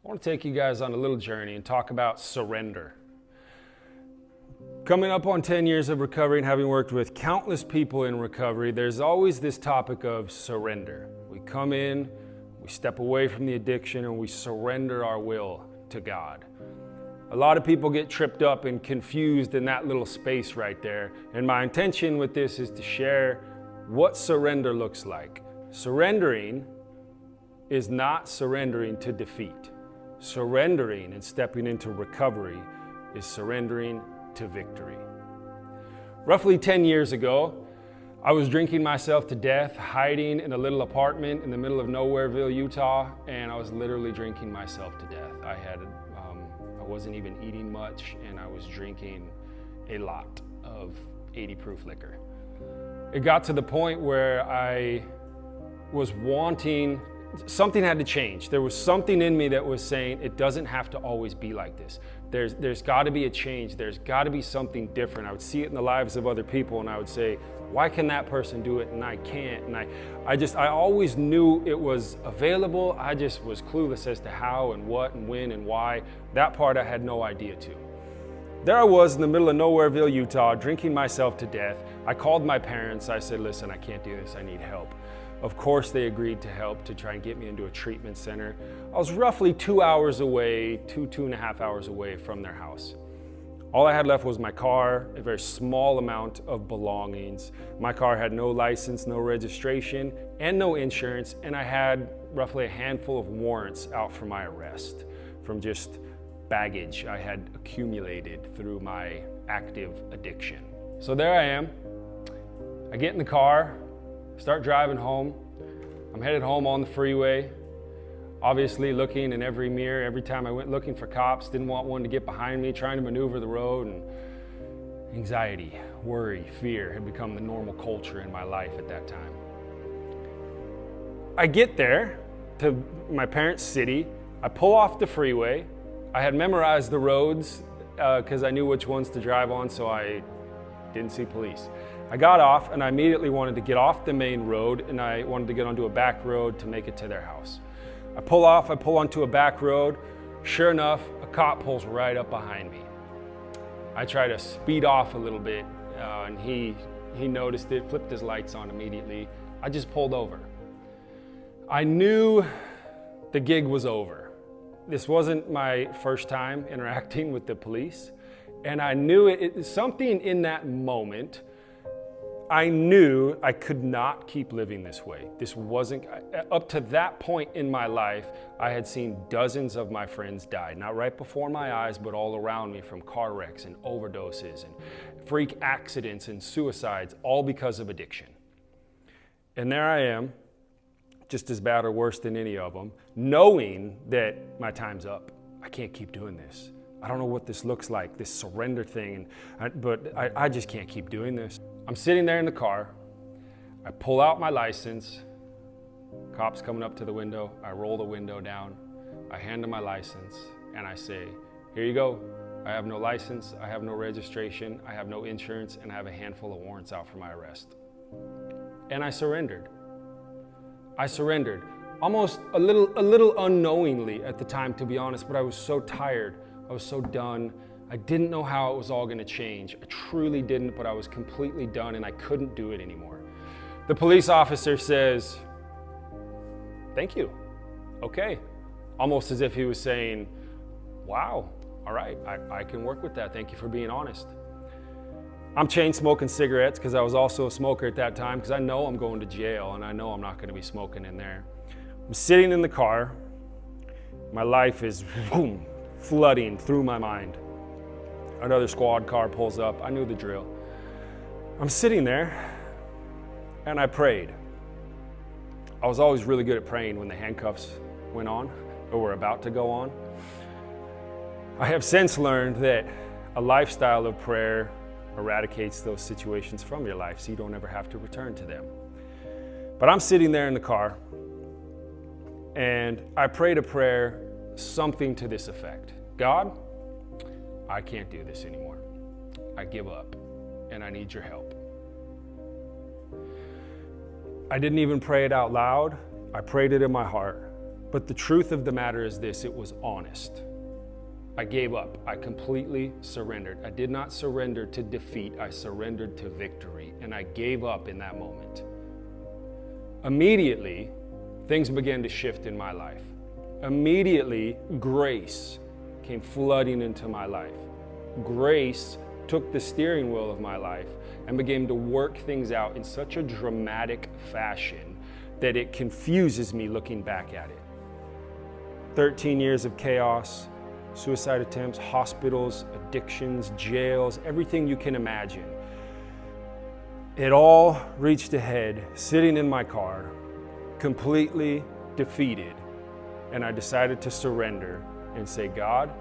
I want to take you guys on a little journey and talk about surrender. Coming up on 10 years of recovery and having worked with countless people in recovery, there's always this topic of surrender. We come in, we step away from the addiction, and we surrender our will to God. A lot of people get tripped up and confused in that little space right there. And my intention with this is to share what surrender looks like. Surrendering is not surrendering to defeat. Surrendering and stepping into recovery is surrendering to victory. Roughly 10 years ago, I was drinking myself to death, hiding in a little apartment in the middle of Nowhereville, Utah, and I was literally drinking myself to death. I wasn't even eating much, and I was drinking a lot of 80 proof liquor. It got to the point where I was wanting, something had to change. There was something in me that was saying, it doesn't have to always be like this. There's got to be a change. There's got to be something different. I would see it in the lives of other people, and I would say, why can that person do it and I can't? And I always knew it was available. I just was clueless as to how and what and when and why. That part I had no idea to. There I was in the middle of Nowhereville, Utah, drinking myself to death. I called my parents. I said, listen, I can't do this. I need help. Of course, they agreed to help to try and get me into a treatment center. I was roughly 2 hours away, two and a half hours away from their house. All I had left was my car, a very small amount of belongings. My car had no license, no registration, and no insurance, and I had roughly a handful of warrants out for my arrest from just baggage I had accumulated through my active addiction. So there I am. I get in the car, start driving home. I'm headed home on the freeway, obviously looking in every mirror. Every time I went looking for cops, didn't want one to get behind me, trying to maneuver the road, and anxiety, worry, fear had become the normal culture in my life at that time. I get there to my parents' city. I pull off the freeway. I had memorized the roads because I knew which ones to drive on, so I didn't see police. I got off and I immediately wanted to get off the main road, and I wanted to get onto a back road to make it to their house. I pull off, I pull onto a back road. Sure enough, a cop pulls right up behind me. I try to speed off a little bit, and he noticed it, flipped his lights on immediately. I just pulled over. I knew the gig was over. This wasn't my first time interacting with the police, and I knew something in that moment. I knew I could not keep living this way. This wasn't, up to that point in my life, I had seen dozens of my friends die, not right before my eyes, but all around me, from car wrecks and overdoses and freak accidents and suicides, all because of addiction. And there I am, just as bad or worse than any of them, knowing that my time's up. I can't keep doing this. I don't know what this looks like, this surrender thing, but I just can't keep doing this. I'm sitting there in the car. I pull out my license. Cops coming up to the window. I roll the window down. I hand them my license, and I say, here you go. I have no license. I have no registration. I have no insurance, and I have a handful of warrants out for my arrest. And I surrendered. I surrendered, almost a little unknowingly at the time, to be honest, but I was so tired. I was so done. I didn't know how it was all going to change. I truly didn't, but I was completely done, and I couldn't do it anymore. The police officer says, thank you. Okay. Almost as if he was saying, wow, all right, I can work with that. Thank you for being honest. I'm chain smoking cigarettes because I was also a smoker at that time, because I know I'm going to jail, and I know I'm not going to be smoking in there. I'm sitting in the car. My life is flooding through my mind. Another squad car pulls up. I knew the drill. I'm sitting there, and I prayed. I was always really good at praying when the handcuffs went on or were about to go on. I have since learned that a lifestyle of prayer eradicates those situations from your life, so you don't ever have to return to them. But I'm sitting there in the car, and I prayed a prayer, something to this effect. God, I can't do this anymore. I give up, and I need your help. I didn't even pray it out loud. I prayed it in my heart. But the truth of the matter is this: it was honest. I gave up. I completely surrendered. I did not surrender to defeat. I surrendered to victory. And I gave up in that moment. Immediately, things began to shift in my life. Immediately, grace came flooding into my life. Grace took the steering wheel of my life and began to work things out in such a dramatic fashion that it confuses me looking back at it. 13 years of chaos, suicide attempts, hospitals, addictions, jails, everything you can imagine. It all reached a head sitting in my car, completely defeated, and I decided to surrender and say, God,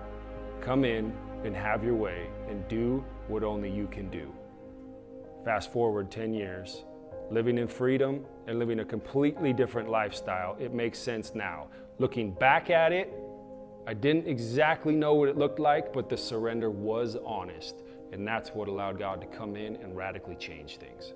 come in and have your way and do what only you can do. Fast forward 10 years, living in freedom and living a completely different lifestyle. It makes sense now. Looking back at it, I didn't exactly know what it looked like, but the surrender was honest. And that's what allowed God to come in and radically change things.